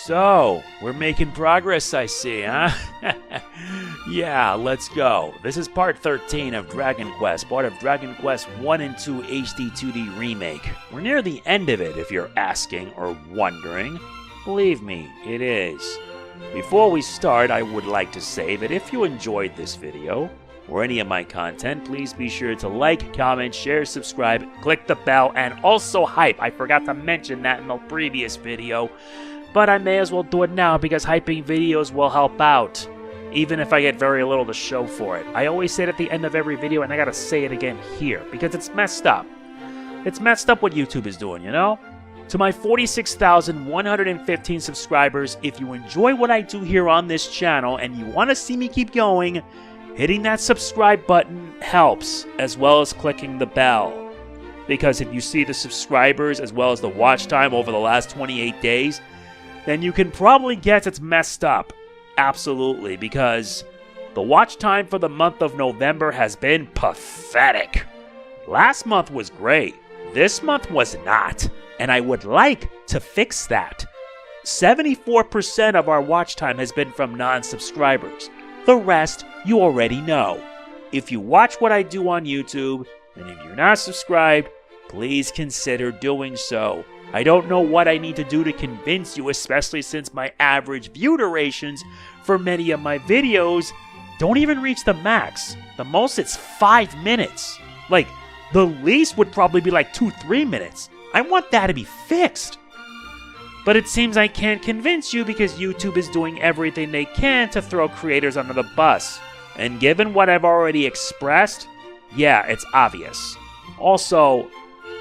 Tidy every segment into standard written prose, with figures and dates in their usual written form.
So, we're making progress, I see, huh? Yeah, let's go. This is part 13 of Dragon Quest, part of Dragon Quest 1 and 2 HD-2D Remake. We're near the end of it, if you're asking or wondering. Believe me, it is. Before we start, I would like to say that if you enjoyed this video, or any of my content, please be sure to like, comment, share, subscribe, click the bell, and also hype. I forgot to mention that in the previous video, but I may as well do it now because hyping videos will help out, even if I get very little to show for it. I always say it at the end of every video, and I gotta say it again here, because it's messed up. It's messed up what YouTube is doing, you know? To my 46,115 subscribers, if you enjoy what I do here on this channel and you want to see me keep going, hitting that subscribe button helps, as well as clicking the bell. Because if you see the subscribers as well as the watch time over the last 28 days, then you can probably guess it's messed up. Absolutely, because the watch time for the month of November has been pathetic. Last month was great. This month was not. And I would like to fix that. 74% of our watch time has been from non-subscribers. The rest, you already know. If you watch what I do on YouTube, and if you're not subscribed, please consider doing so. I don't know what I need to do to convince you, especially since my average view durations for many of my videos don't even reach the max. The most it's 5 minutes. Like, the least would probably be like 2-3 minutes. I want that to be fixed. But it seems I can't convince you because YouTube is doing everything they can to throw creators under the bus. And given what I've already expressed, yeah, it's obvious. Also,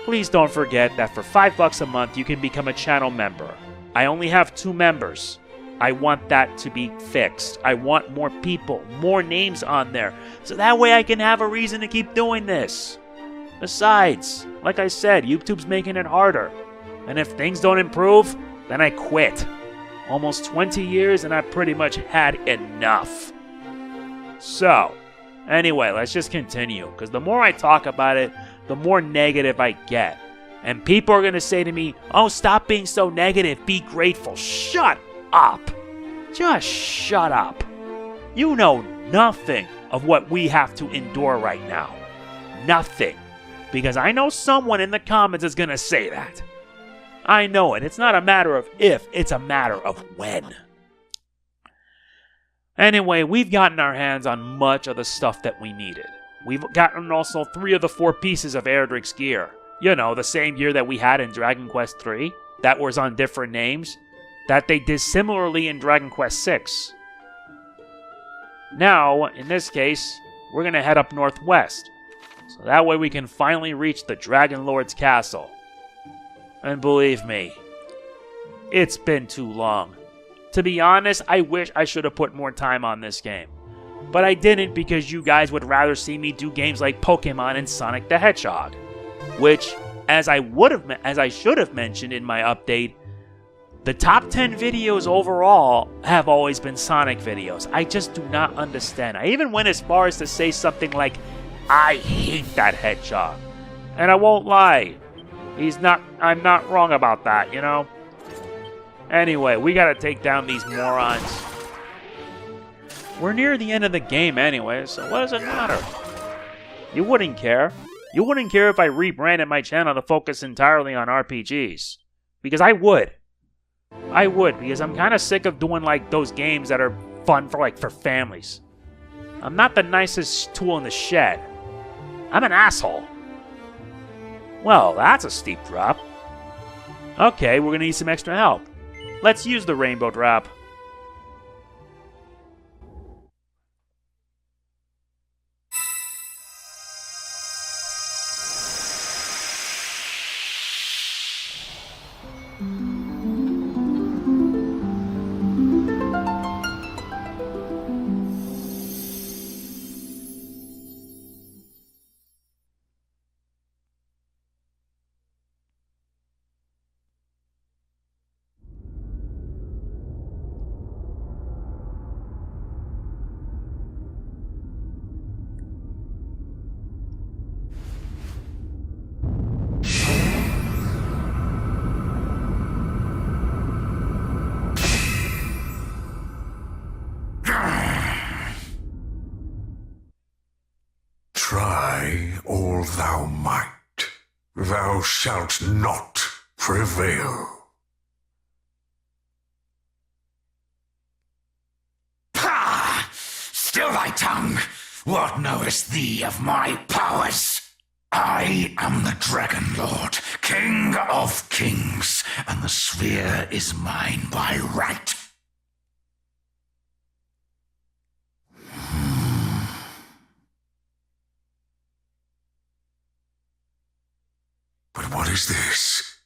please don't forget that for $5 a month you can become a channel member. I only have 2 members. I want that to be fixed. I want more people, more names on there, so that way I can have a reason to keep doing this. Besides, like I said, YouTube's making it harder. And if things don't improve, then I quit. Almost 20 years and I've pretty much had enough. So, anyway, let's just continue. Because the more I talk about it, the more negative I get. And people are going to say to me, oh, stop being so negative, be grateful. Shut up. Just shut up. You know nothing of what we have to endure right now. Nothing. Because I know someone in the comments is going to say that. I know it. It's not a matter of if, it's a matter of when. Anyway, we've gotten our hands on much of the stuff that we needed. We've gotten also 3 of the 4 pieces of Erdrick's gear. You know, the same gear that we had in Dragon Quest 3, that was on different names, that they did similarly in Dragon Quest 6. Now, in this case, we're going to head up northwest. So that way we can finally reach the Dragonlord's castle. And believe me, it's been too long. To be honest, I wish I should have put more time on this game. But I didn't because you guys would rather see me do games like Pokemon and Sonic the Hedgehog. Which, as I should have mentioned in my update, the top 10 videos overall have always been Sonic videos. I just do not understand. I even went as far as to say something like, I hate that hedgehog. And I won't lie. I'm not wrong about that, you know? Anyway, we gotta take down these morons. We're near the end of the game anyway, so what does it matter? You wouldn't care. You wouldn't care if I rebranded my channel to focus entirely on RPGs. Because I would. I would, because I'm kind of sick of doing like those games that are fun for families. I'm not the nicest tool in the shed. I'm an asshole. Well, that's a steep drop. Okay, we're gonna need some extra help. Let's use the rainbow drop. Thou shalt not prevail. Pah! Still thy tongue! What knowest thee of my powers? I am the Dragonlord, King of Kings, and the sphere is mine by right. But what is this?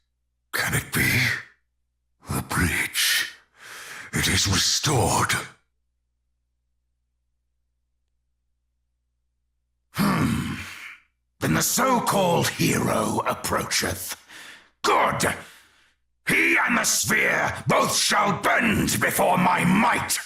Can it be? The breach. It is restored. Then the so-called hero approacheth. Good! He and the sphere both shall bend before my might!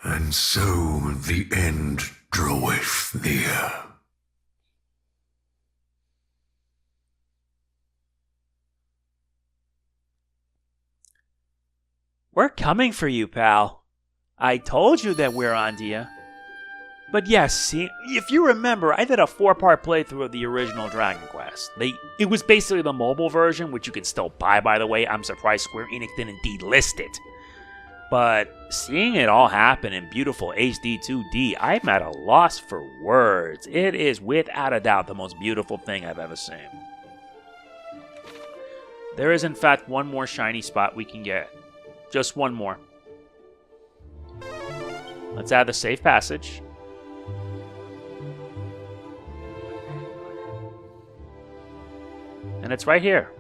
And so the end draweth near. We're coming for you, pal. I told you that we're on to you. But yes, see, if you remember, I did a 4-part playthrough of the original Dragon Quest. It was basically the mobile version, which you can still buy, by the way. I'm surprised Square Enix didn't delist it. But seeing it all happen in beautiful HD-2D, I'm at a loss for words. It is, without a doubt, the most beautiful thing I've ever seen. There is, in fact, one more shiny spot we can get. Just one more. Let's add the safe passage. And it's right here.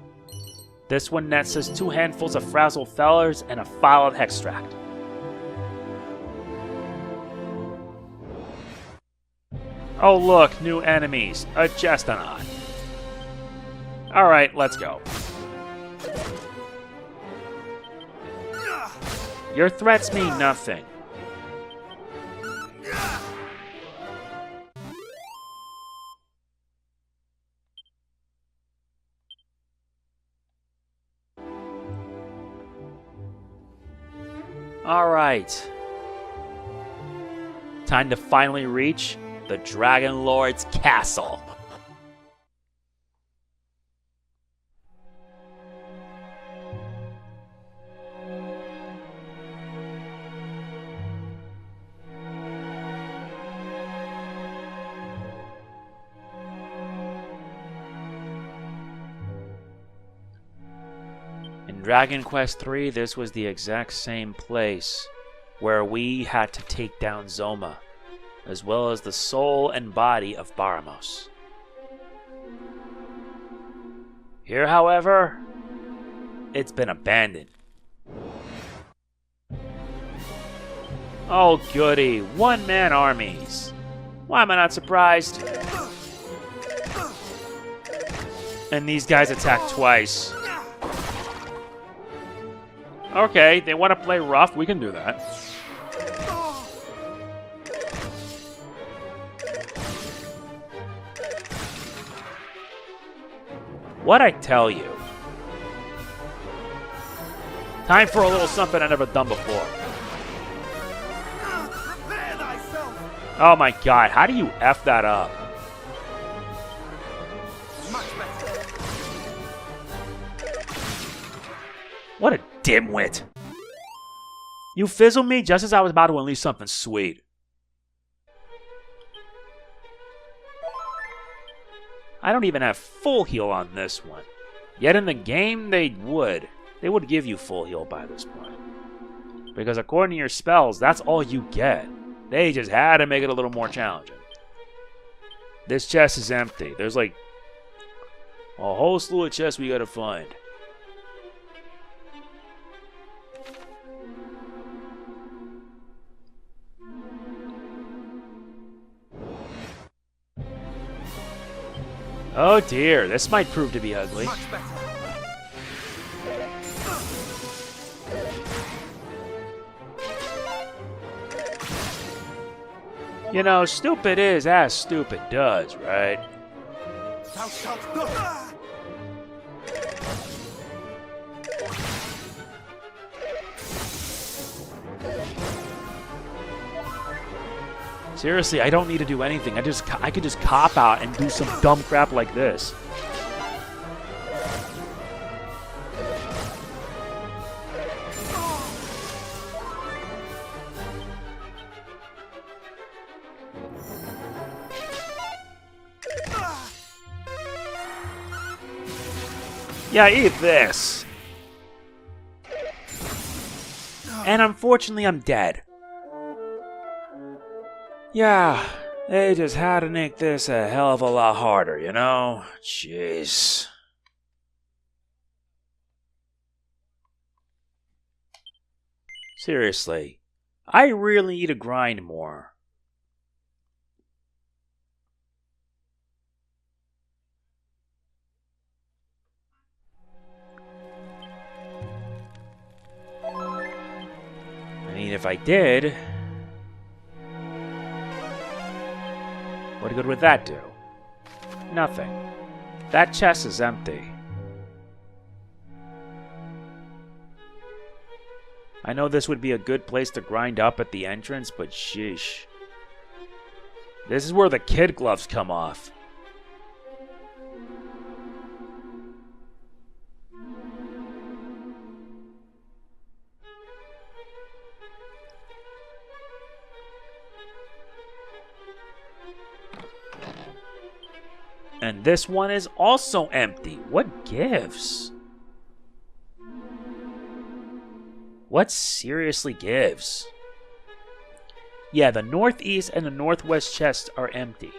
This one nets us 2 handfuls of frazzled fellers and a vial of Hextract. Oh look, new enemies. A Chestnut. Alright, let's go. Your threats mean nothing. Alright. Time to finally reach the Dragonlord's castle. In Dragon Quest III, this was the exact same place where we had to take down Zoma, as well as the soul and body of Baramos. Here, however, it's been abandoned. Oh goody, one-man armies. Why am I not surprised? And these guys attack twice. Okay, they want to play rough, we can do that. What'd I tell you? Time for a little something I've never done before. Oh my god, how do you F that up? What a dimwit. You fizzled me just as I was about to unleash something sweet. I don't even have full heal on this one. Yet in the game, they would. They would give you full heal by this point. Because according to your spells, that's all you get. They just had to make it a little more challenging. This chest is empty. There's like a whole slew of chests we gotta find. Oh dear, this might prove to be ugly. You know, stupid is as stupid does, right? Seriously, I don't need to do anything. I could just cop out and do some dumb crap like this. Yeah, eat this. And unfortunately, I'm dead. Yeah, they just had to make this a hell of a lot harder, you know? Jeez. Seriously, I really need to grind more. I mean, if I did, what good would that do? Nothing. That chest is empty. I know this would be a good place to grind up at the entrance, but sheesh. This is where the kid gloves come off. And this one is also empty. What gives? What seriously gives? Yeah, the northeast and the northwest chests are empty.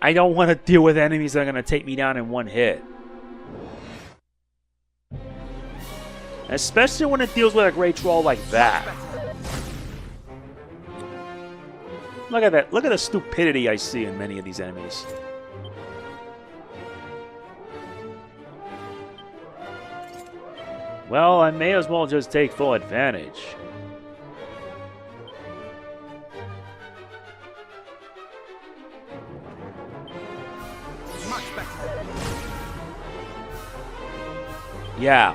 I don't want to deal with enemies that are going to take me down in one hit. Especially when it deals with a great troll like that. Look at that. Look at the stupidity I see in many of these enemies. Well, I may as well just take full advantage. Yeah.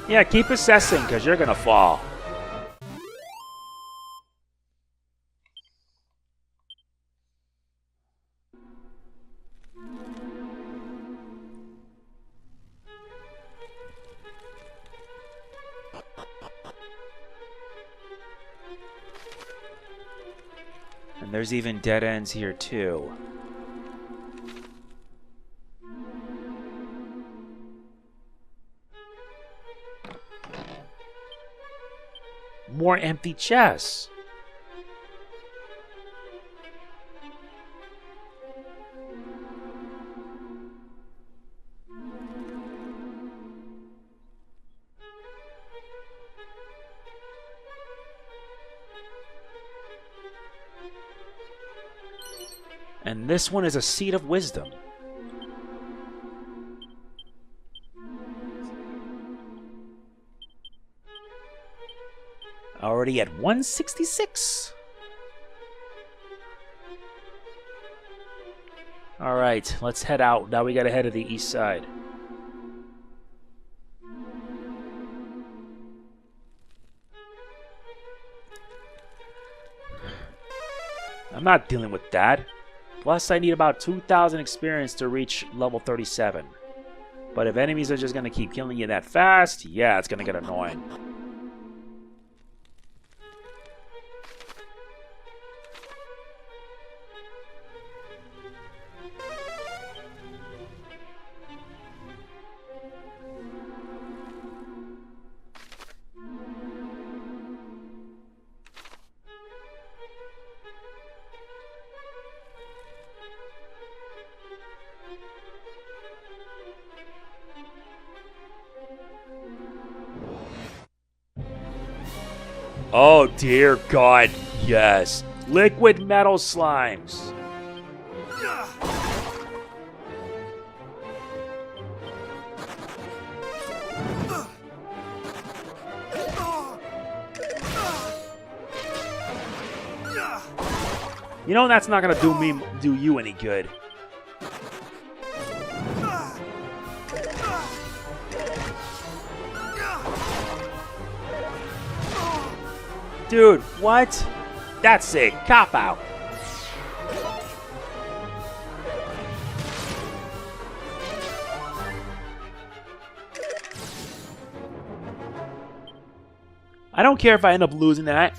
Yeah, keep assessing, because you're going to fall. And there's even dead ends here, too. More empty chests. And this one is a seed of wisdom. Already at 166. Alright, let's head out. Now we gotta head to the east side. I'm not dealing with that. Plus, I need about 2,000 experience to reach level 37. But if enemies are just gonna keep killing you that fast, yeah, it's gonna get annoying. Oh dear God, yes. Liquid metal slimes. You know that's not gonna do you any good. Dude, what? That's it. Cop out. I don't care if I end up losing that.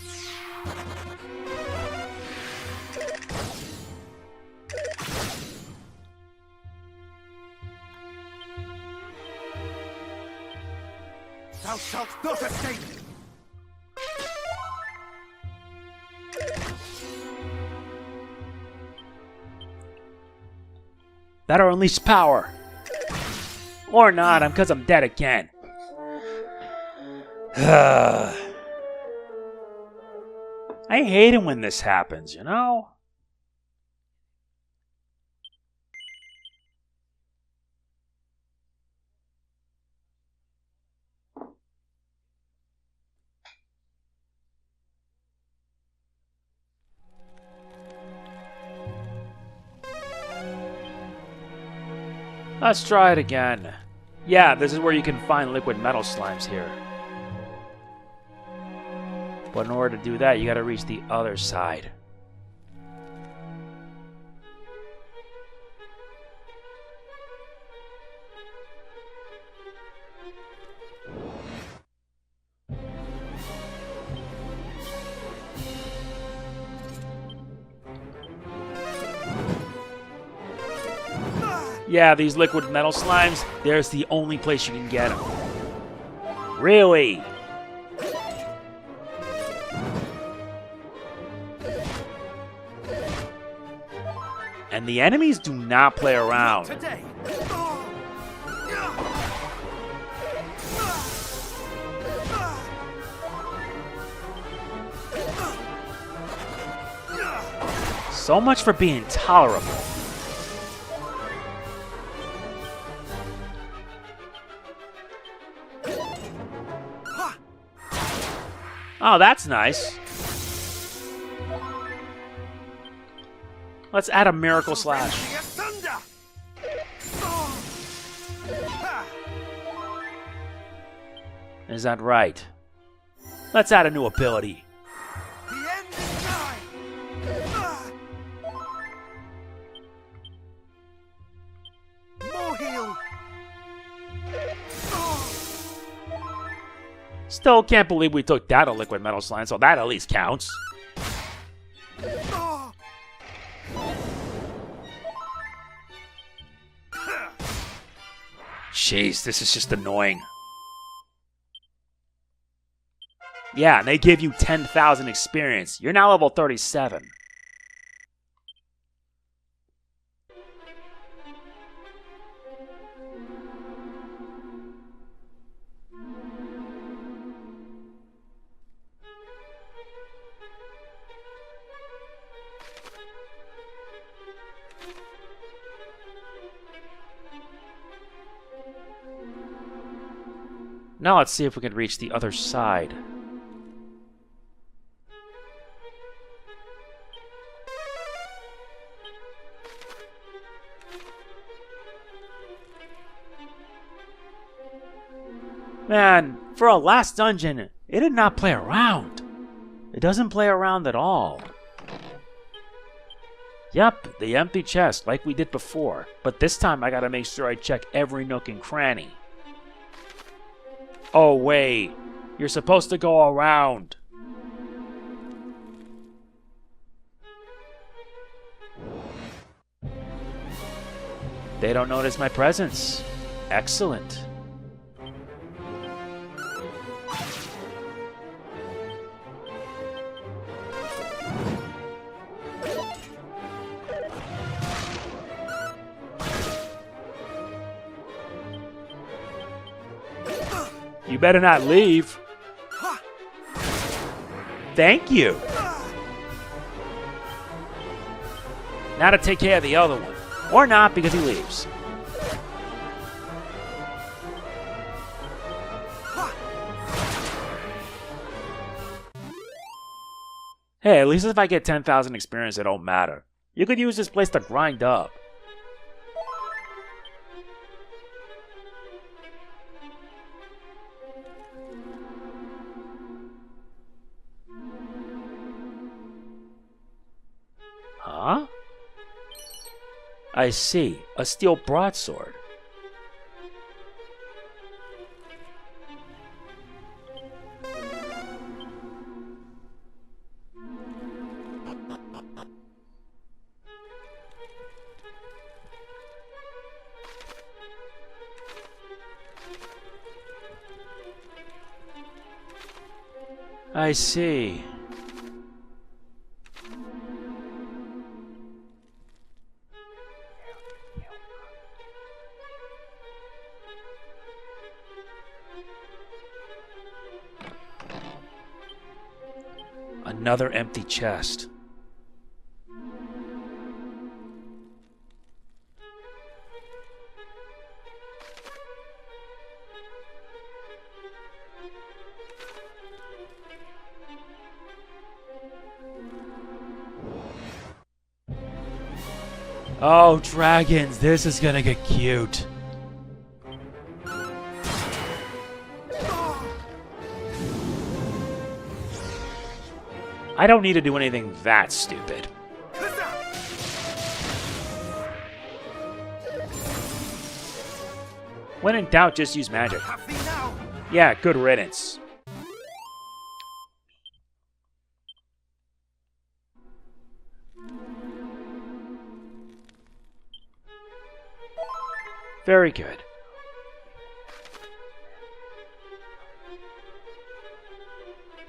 Thou shalt not escape! That'll unleash power. Or not, because I'm dead again. I hate it when this happens, you know? Let's try it again. Yeah, this is where you can find liquid metal slimes here. But in order to do that, you gotta reach the other side. Yeah, these liquid metal slimes, there's the only place you can get them. Really? And the enemies do not play around. Today. So much for being tolerable. Oh, that's nice. Let's add a miracle slash. Is that right? Let's add a new ability. The end is nigh. More heal. Still can't believe we took down a liquid metal slime, so that at least counts. Jeez, this is just annoying. Yeah, and they give you 10,000 experience. You're now level 37. Now let's see if we can reach the other side. Man, for a last dungeon, it did not play around. It doesn't play around at all. Yep, the empty chest, like we did before. But this time I gotta make sure I check every nook and cranny. Oh wait, you're supposed to go around. They don't notice my presence. Excellent. You better not leave. Thank you. Now to take care of the other one. Or not, because he leaves. Hey, at least if I get 10,000 experience, it don't matter. You could use this place to grind up. Huh? I see. A steel broadsword. I see. Another empty chest. Oh, dragons, this is gonna get cute. I don't need to do anything that stupid. When in doubt, just use magic. Yeah, good riddance. Very good.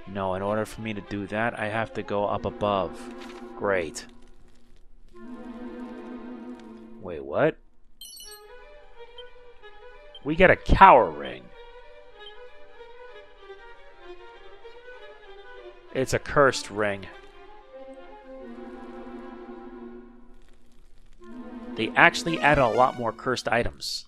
No, in order for me to do that, I have to go up above. Great. Wait, what? We get a cower ring. It's a cursed ring. They actually added a lot more cursed items.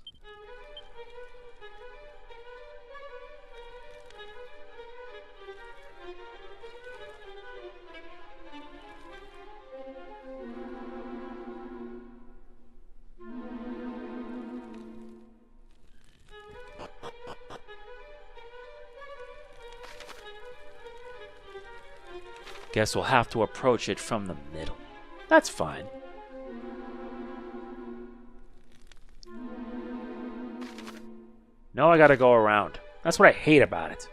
Guess we'll have to approach it from the middle. That's fine. No, I gotta go around. That's what I hate about it.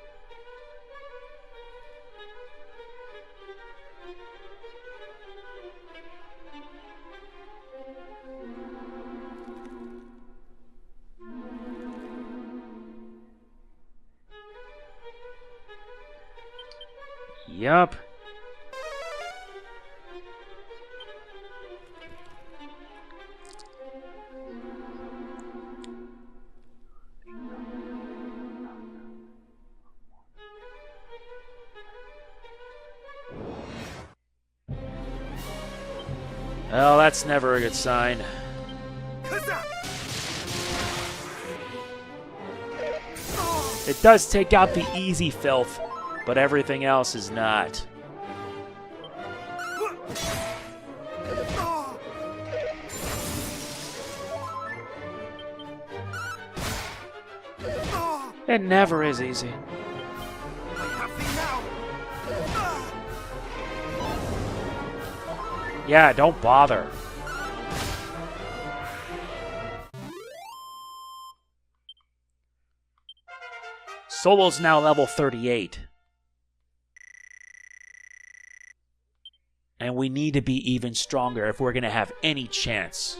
Yup. Well, that's never a good sign. It does take out the easy filth, but everything else is not. It never is easy. Yeah, don't bother. Solo's now level 38. And we need to be even stronger if we're going to have any chance.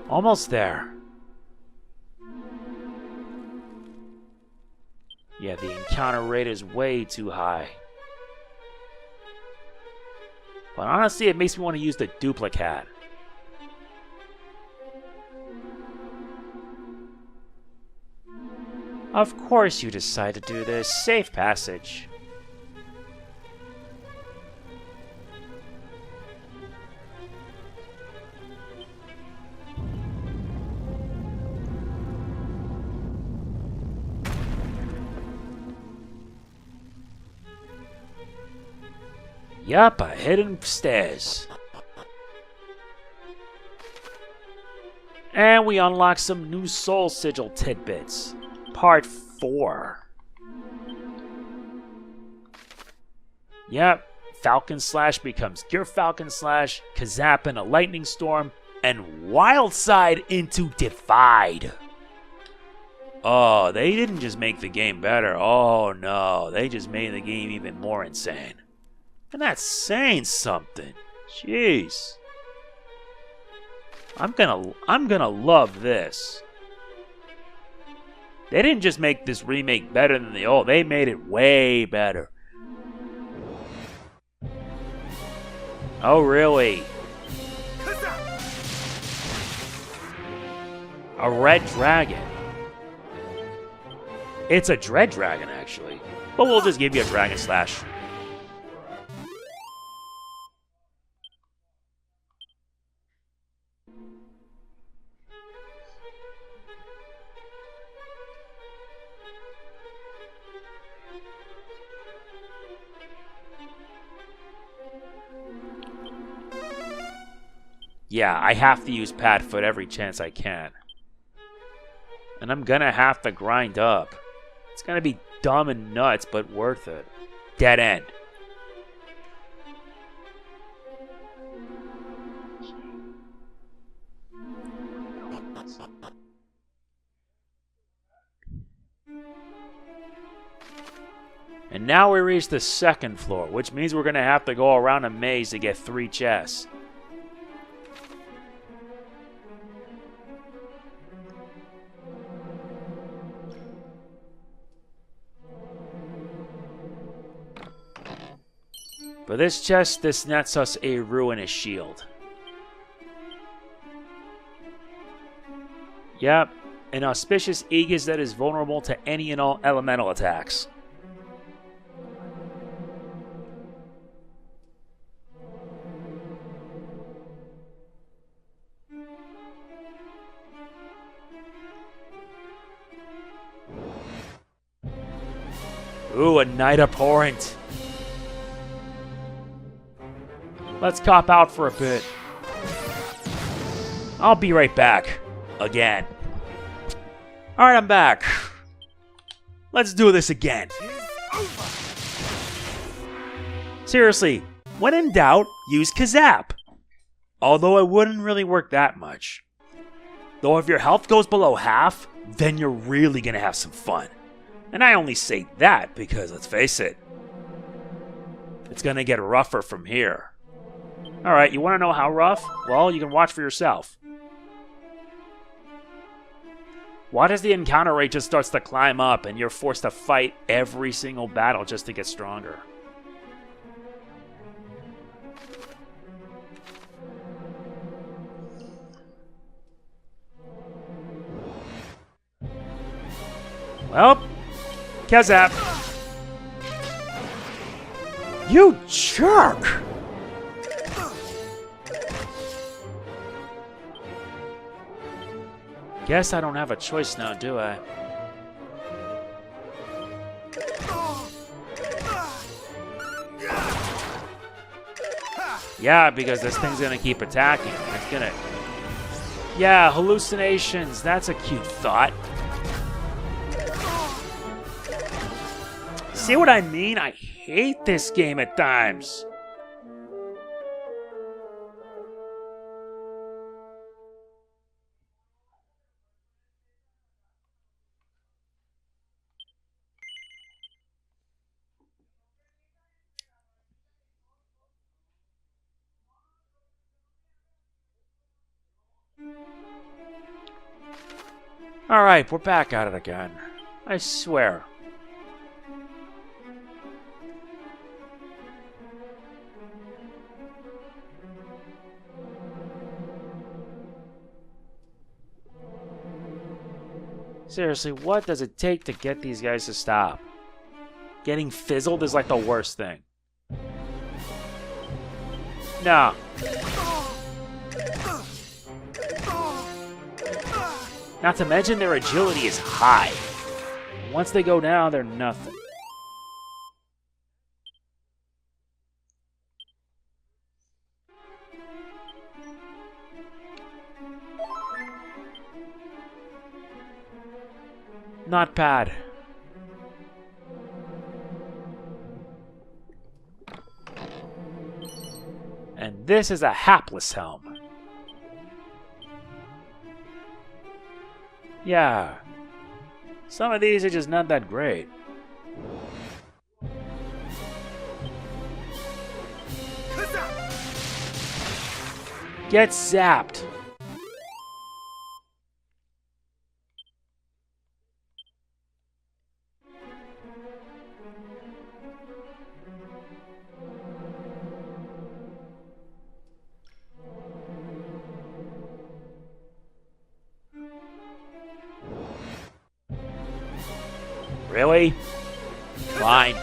Almost there. Yeah, the encounter rate is way too high. But honestly, it makes me want to use the duplicate. Of course you decide to do this. Safe passage. Yup, a hidden stairs. And we unlock some new soul sigil tidbits. Part 4. Yep, Falcon Slash becomes Gear Falcon Slash, Kazap in a Lightning Storm, and Wildside into Divide. Oh, they didn't just make the game better. Oh no, they just made the game even more insane. And that's saying something. Jeez. I'm gonna love this. They didn't just make this remake better than the old, they made it way better. Oh, really? A red dragon. It's a dread dragon, actually. But we'll just give you a Dragon Slash. Yeah, I have to use Padfoot every chance I can. And I'm gonna have to grind up. It's gonna be dumb and nuts, but worth it. Dead end. And now we reach the second floor, which means we're gonna have to go around a maze to get 3 chests. For this chest, this nets us a ruinous shield. Yep, an auspicious Aegis that is vulnerable to any and all elemental attacks. Ooh, a Night Abhorrent. Let's cop out for a bit. I'll be right back. Again. Alright, I'm back. Let's do this again. Seriously, when in doubt, use Kazap. Although it wouldn't really work that much. Though if your health goes below half, then you're really gonna have some fun. And I only say that because, let's face it, it's gonna get rougher from here. Alright, you want to know how rough? Well, you can watch for yourself. Watch as the encounter rate just starts to climb up and you're forced to fight every single battle just to get stronger. Well, Kazap. You jerk! Guess I don't have a choice now, do I? Yeah, because this thing's gonna keep attacking. It's gonna... Yeah, hallucinations. That's a cute thought. See what I mean? I hate this game at times. Alright, we're back at it again. I swear. Seriously, what does it take to get these guys to stop? Getting fizzled is like the worst thing. No. Not to mention their agility is high. Once they go down, they're nothing. Not bad. And this is a hapless helm. Yeah. Some of these are just not that great. Get zapped. Really? Fine.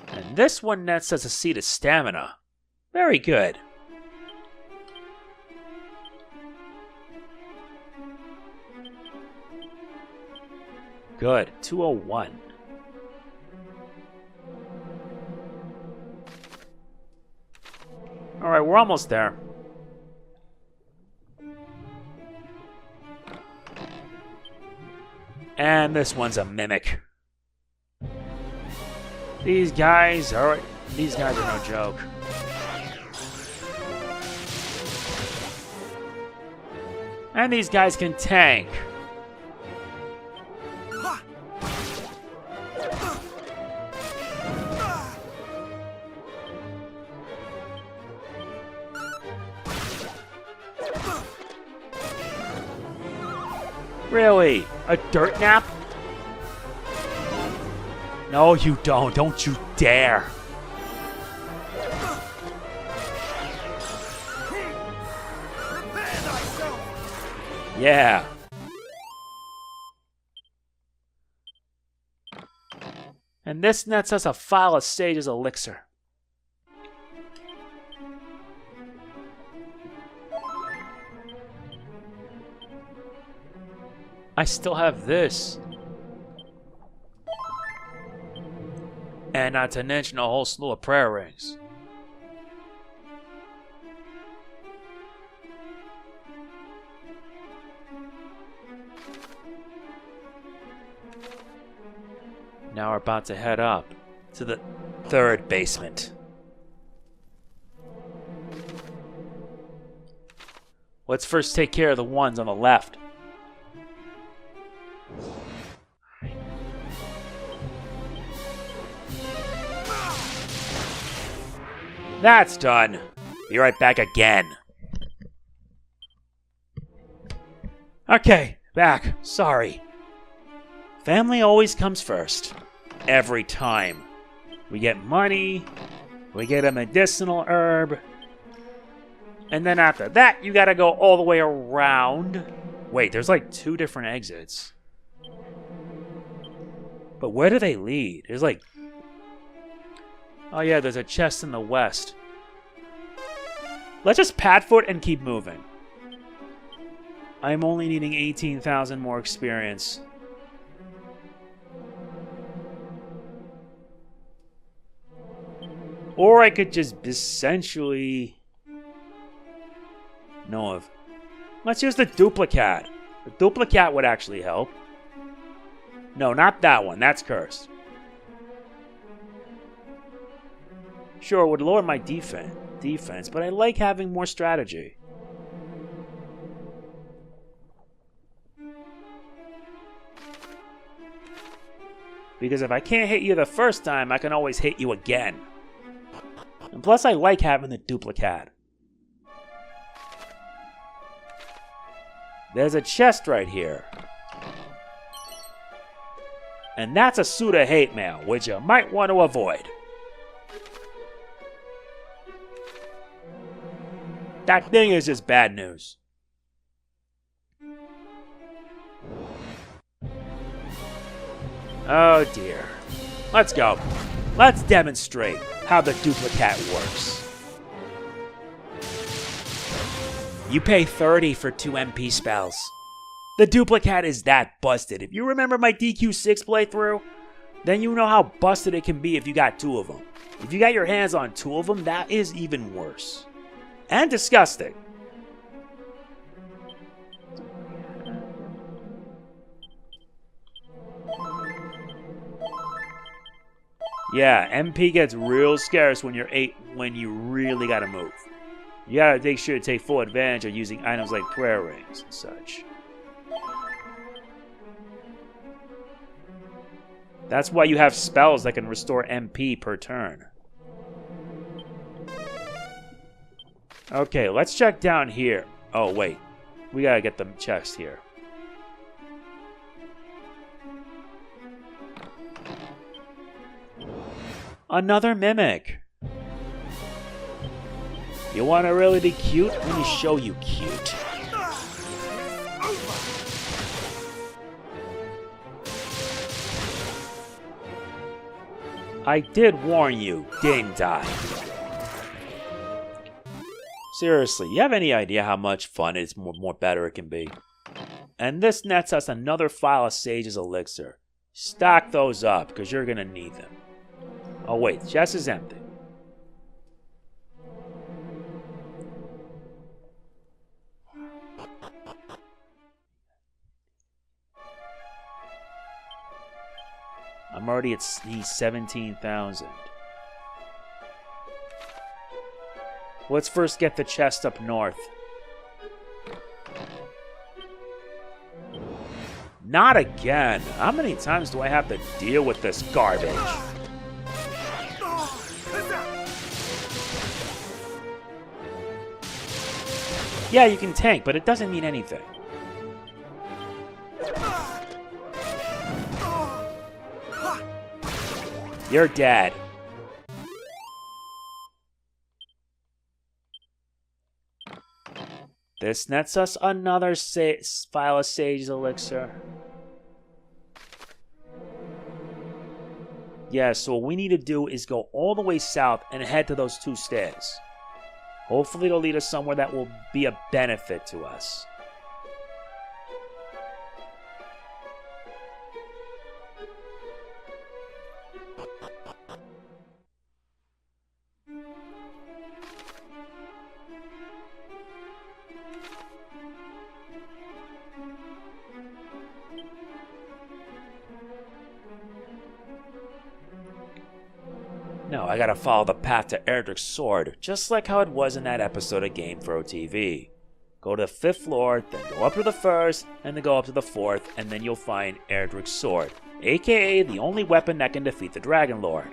And this one nets us a seed of stamina. Very good. Good. 201. Alright, we're almost there. And this one's a mimic. These guys are no joke. And these guys can tank. Really? A dirt nap? No, you don't. Don't you dare. Yeah. And this nets us a file of Sage's elixir. I still have this. And not to mention a whole slew of prayer rings. Now we're about to head up to the third basement. Let's first take care of the ones on the left. That's done. Be right back again. Okay, back. Sorry. Family always comes first. Every time. We get money. We get a medicinal herb. And then after that, you gotta go all the way around. Wait, there's like 2 different exits. But where do they lead? There's like... Oh yeah, there's a chest in the west. Let's just Padfoot and keep moving. I'm only needing 18,000 more experience. Or I could just essentially... No. Let's use the duplicate. The duplicate would actually help. No, not that one. That's cursed. Sure, it would lower my defense, but I like having more strategy. Because if I can't hit you the first time, I can always hit you again. And plus, I like having the duplicate. There's a chest right here. And that's a suit of hate mail, which you might want to avoid. That thing is just bad news. Oh dear. Let's go. Let's demonstrate how the duplicate works. You pay 30 for 2 MP spells. The duplicate is that busted. If you remember my DQ6 playthrough, then you know how busted it can be if you got 2 of them. If you got your hands on 2 of them, that is even worse. And disgusting. Yeah, MP gets real scarce when when you really gotta move. You gotta make sure to take full advantage of using items like prayer rings and such. That's why you have spells that can restore MP per turn. Okay, let's check down here. Oh, wait. We gotta get the chest here. Another mimic. You want to really be cute? Let me show you cute. I did warn you, didn't I? Seriously, you have any idea how much fun it's more better it can be? And this nets us another file of Sage's Elixir. Stock those up, because you're going to need them. Oh wait, the chest is empty. I'm already at 17,000. Let's first get the chest up north. Not again. How many times do I have to deal with this garbage? Yeah, you can tank, but it doesn't mean anything. You're dead. This nets us another file of Sage's Elixir. Yeah, so what we need to do is go all the way south and head to those 2 stairs. Hopefully it'll lead us somewhere that will be a benefit to us. No, I gotta follow the path to Erdrick's sword, just like how it was in that episode of Game Throw TV. Go to the 5th floor, then go up to the 1st, and then go up to the 4th, and then you'll find Erdrick's sword, aka the only weapon that can defeat the Dragonlord.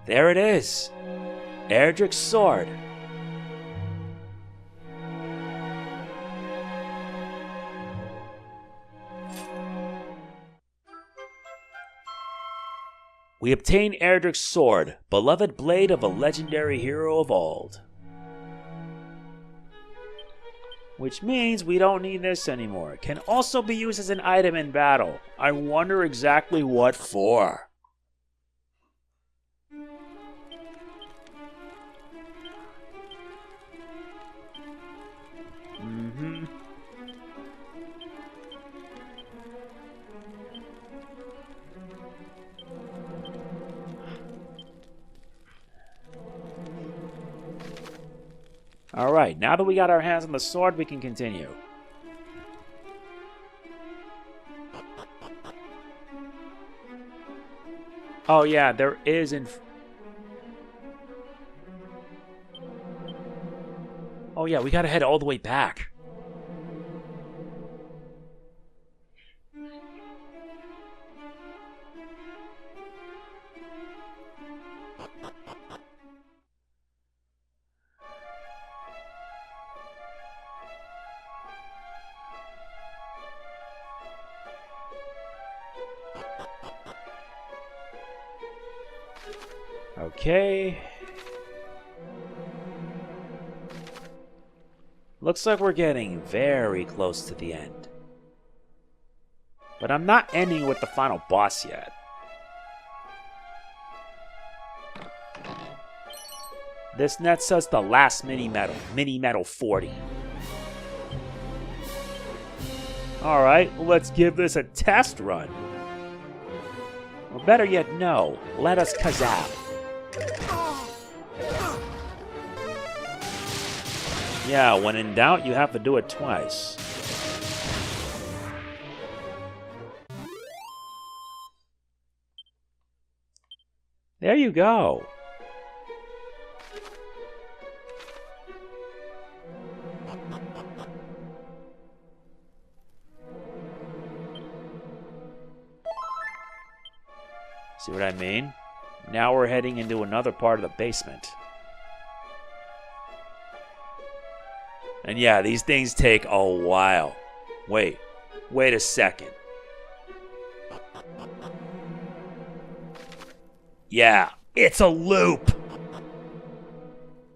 There it is! Erdrick's sword. We obtain Erdrick's sword, beloved blade of a legendary hero of old. Which means we don't need this anymore. It can also be used as an item in battle. I wonder exactly what for. Alright, now that we got our hands on the sword, we can continue. Oh yeah, there is Oh yeah, we gotta head all the way back. Okay. Looks like we're getting very close to the end. But I'm not ending with the final boss yet. This nets us the last mini medal 40. Alright, let's give this a test run. Or better yet, no. Let us kazap. Yeah, when in doubt, you have to do it twice. There you go. See what I mean? Now we're heading into another part of the basement. And yeah, these things take a while. Wait a second. Yeah, it's a loop.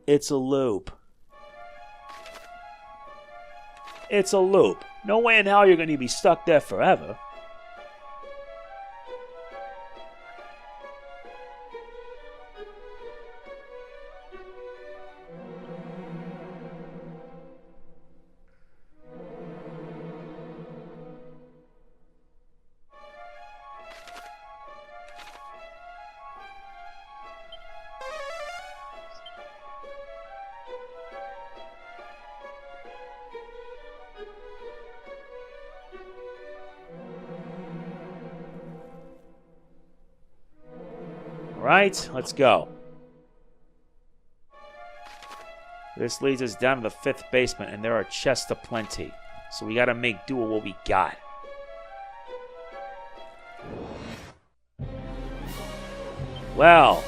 It's a loop. It's a loop. No way in hell you're going to be stuck there forever. Right, let's go. This leads us down to the 5th basement, and there are chests aplenty. So we gotta make do with what we got. Well.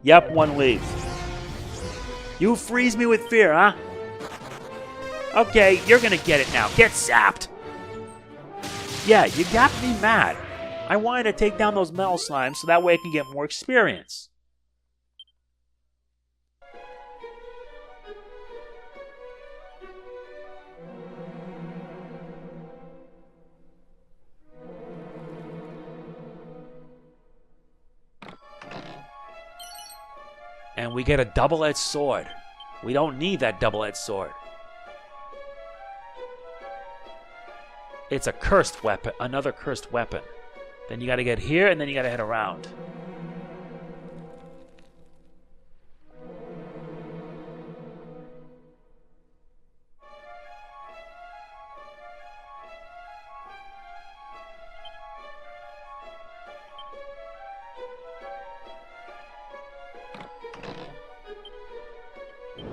Yep, one leaf. You freeze me with fear, huh? Okay, you're gonna get it now. Get zapped. Yeah, you got me mad. I wanted to take down those metal slimes so that way I can get more experience. And we get a double-edged sword. We don't need that double-edged sword. It's a cursed weapon, another cursed weapon. Then you gotta get here, and then you gotta head around.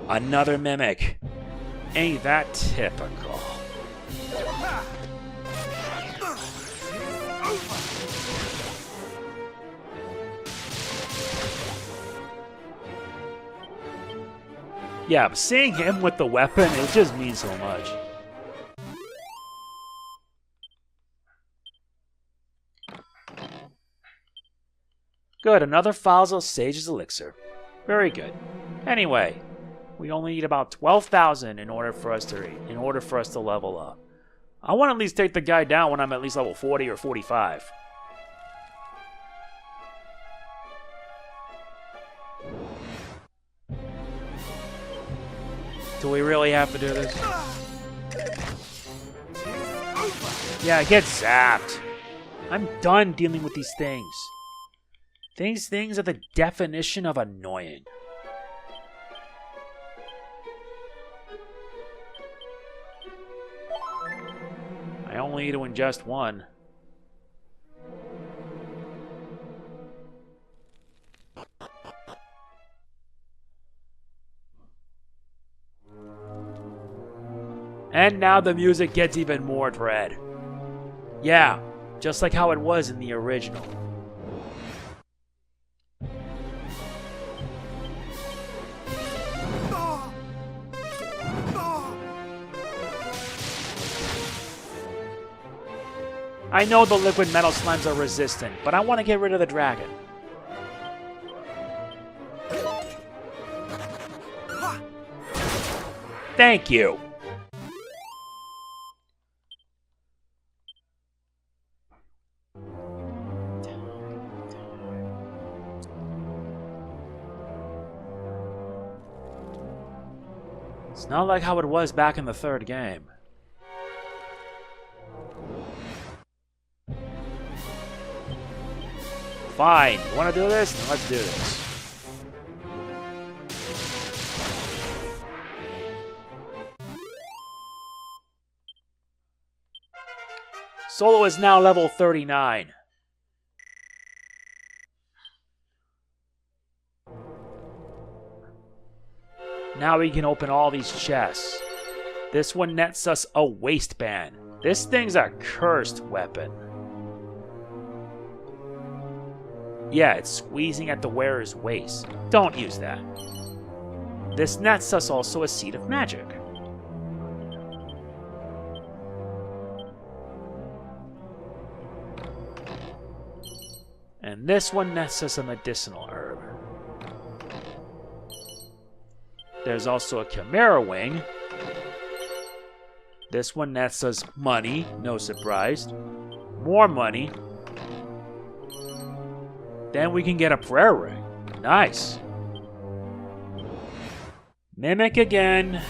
Another mimic. Ain't that typical? Yeah, but seeing him with the weapon, it just means so much. Good, another Falzo Sage's Elixir. Very good. Anyway, we only need about 12,000 in order for us to level up. I want to at least take the guy down when I'm at least level 40 or 45. Do we really have to do this? Yeah, get zapped. I'm done dealing with these things. These things are the definition of annoying. I only need to ingest one. And now the music gets even more dread. Yeah, just like how it was in the original. I know the liquid metal slimes are resistant, but I want to get rid of the dragon. Thank you. It's not like how it was back in the third game. Fine. You want to do this? Then let's do this. Solo is now level 39. Now we can open all these chests. This one nets us a waistband. This thing's a cursed weapon. Yeah, it's squeezing at the wearer's waist. Don't use that. This nets us also a seed of magic. And this one nets us a medicinal herb. There's also a Chimera Wing. This one nets us money, no surprise. More money. Then we can get a prayer ring. Nice. Mimic again.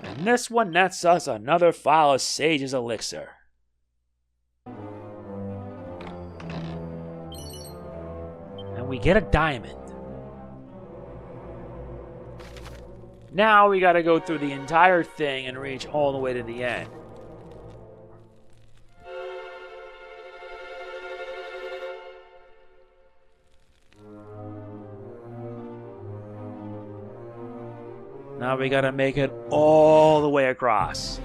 And this one nets us another file of Sage's Elixir. And we get a diamond. Now we gotta go through the entire thing and reach all the way to the end. Now we gotta make it all the way across.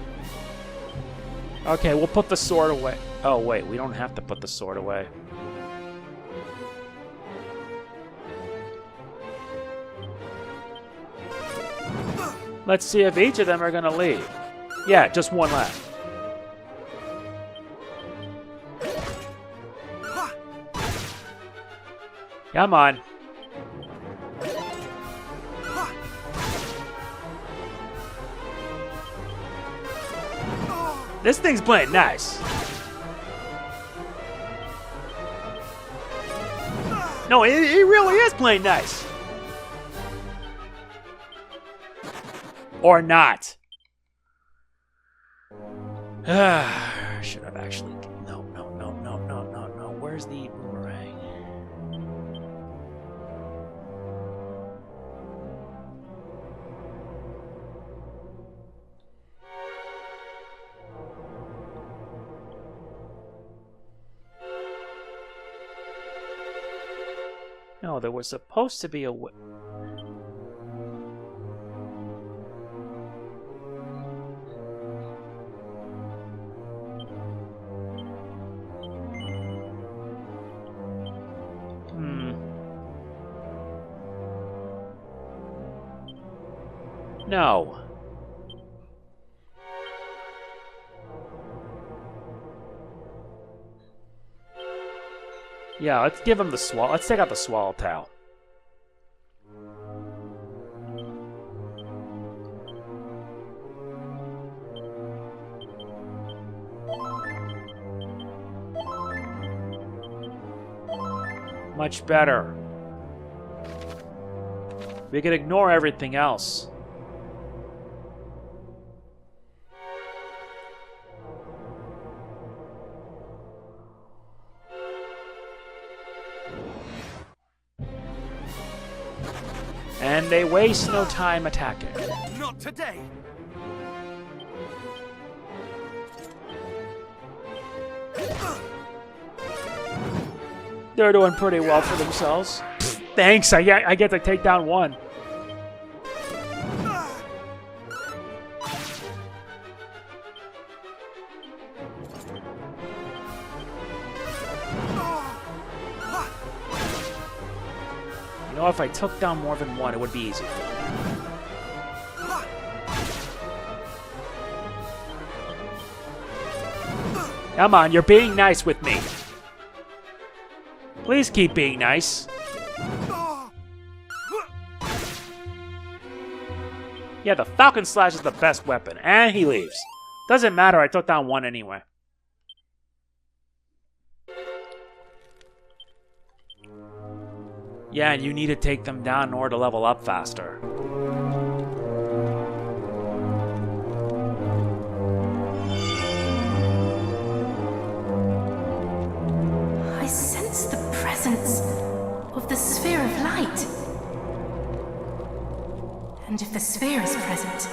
Okay, we'll put the sword away. Oh wait, we don't have to put the sword away. Let's see if each of them are gonna leave. Yeah, just one left. Come on. This thing's playing nice. No, it really is playing nice. Or not. Should have actually... No. Where's the boomerang? No, there was supposed to be a... No. Yeah, let's give him the swallow. Let's take out the swallowtail. Much better. We can ignore everything else. And they waste no time attacking. Not today. They're doing pretty well for themselves. Thanks, I get to take down one. You know, if I took down more than one, it would be easier. Come on, you're being nice with me. Please keep being nice. Yeah, the Falcon Slash is the best weapon, and he leaves. Doesn't matter, I took down one anyway. Yeah, and you need to take them down in order to level up faster. I sense the presence of the sphere of light. And if the sphere is present,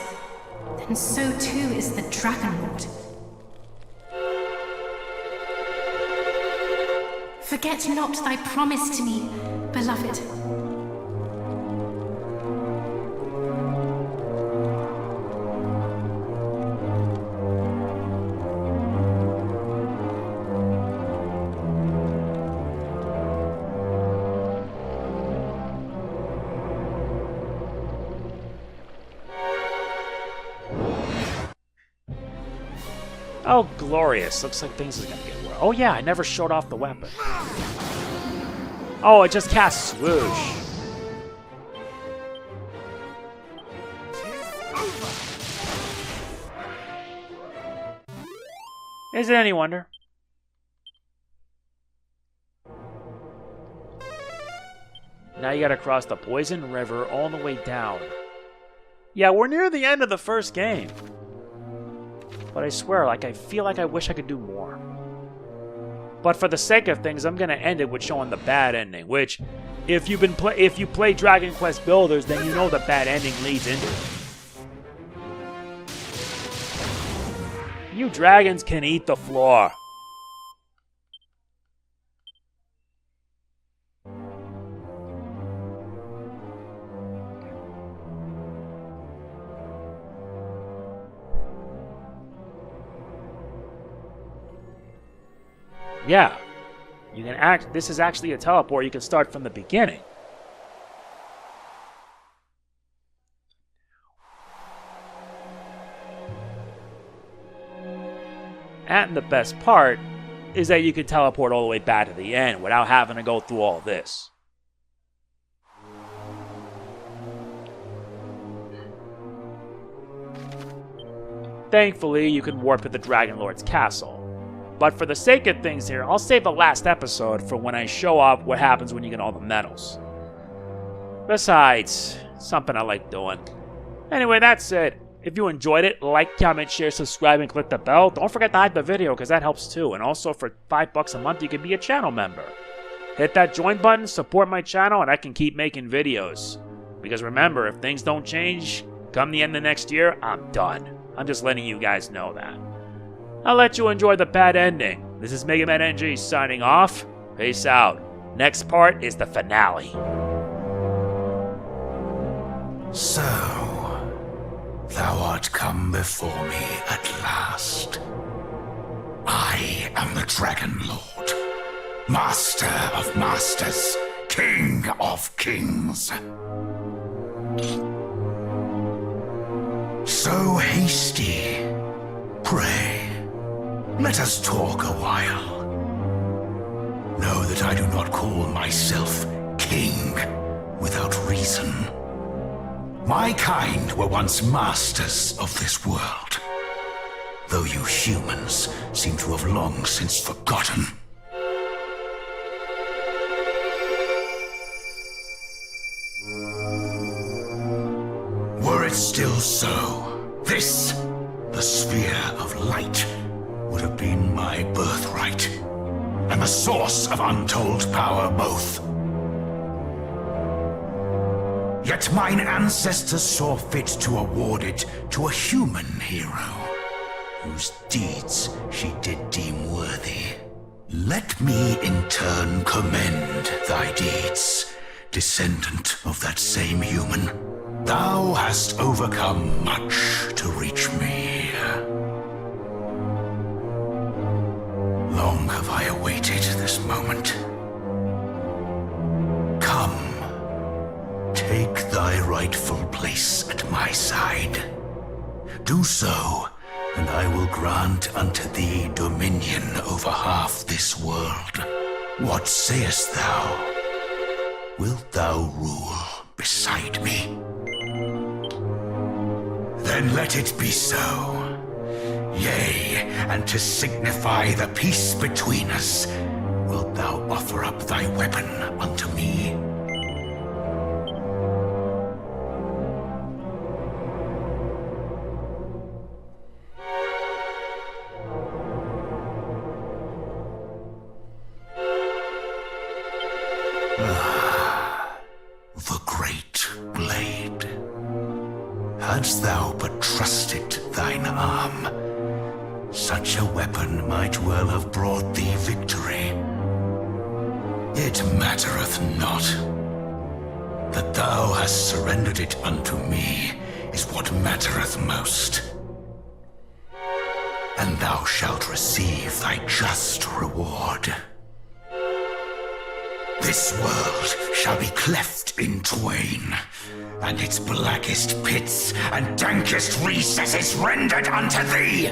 then so too is the Dragonlord. Forget not thy promise to me, beloved. Oh, glorious. Looks like things are gonna get worse. Oh yeah, I never showed off the weapon. Oh, it just casts swoosh. Is it any wonder? Now you gotta cross the Poison River all the way down. Yeah, we're near the end of the first game. But I swear, I feel like I wish I could do more. But for the sake of things, I'm gonna end it with showing the bad ending, which, if you play Dragon Quest Builders, then you know the bad ending leads into it. You dragons can eat the floor. Yeah, you can this is actually a teleport. You can start from the beginning. And the best part is that you can teleport all the way back to the end without having to go through all this. Thankfully, you can warp to the Dragonlord's castle. But for the sake of things here, I'll save the last episode for when I show off what happens when you get all the medals. Besides, something I like doing. Anyway, that's it. If you enjoyed it, like, comment, share, subscribe, and click the bell. Don't forget to hype the video, because that helps too. And also, for $5 a month, you can be a channel member. Hit that join button, support my channel, and I can keep making videos. Because remember, if things don't change, come the end of next year, I'm done. I'm just letting you guys know that. I'll let you enjoy the bad ending. This is MegamanNG signing off. Peace out. Next part is the finale. So, thou art come before me at last. I am the Dragonlord, Master of Masters, King of Kings. So hasty, pray. Let us talk a while. Know that I do not call myself king without reason. My kind were once masters of this world, though you humans seem to have long since forgotten. Were it still so, this, the sphere of light, would have been my birthright, and the source of untold power both. Yet mine ancestors saw fit to award it to a human hero, whose deeds she did deem worthy. Let me in turn commend thy deeds, descendant of that same human. Thou hast overcome much to reach me. Long have I awaited this moment. Come, take thy rightful place at my side. Do so, and I will grant unto thee dominion over half this world. What sayest thou? Wilt thou rule beside me? Then let it be so. Yea, and to signify the peace between us, wilt thou offer up thy weapon unto me? The great blade. Hadst thou but trusted thine arm, such a weapon might well have brought thee victory. It mattereth not. That thou hast surrendered it unto me is what mattereth most. And thou shalt receive thy just reward. This world shall be cleft in twain, and its blackest pits and dankest recesses rendered unto thee.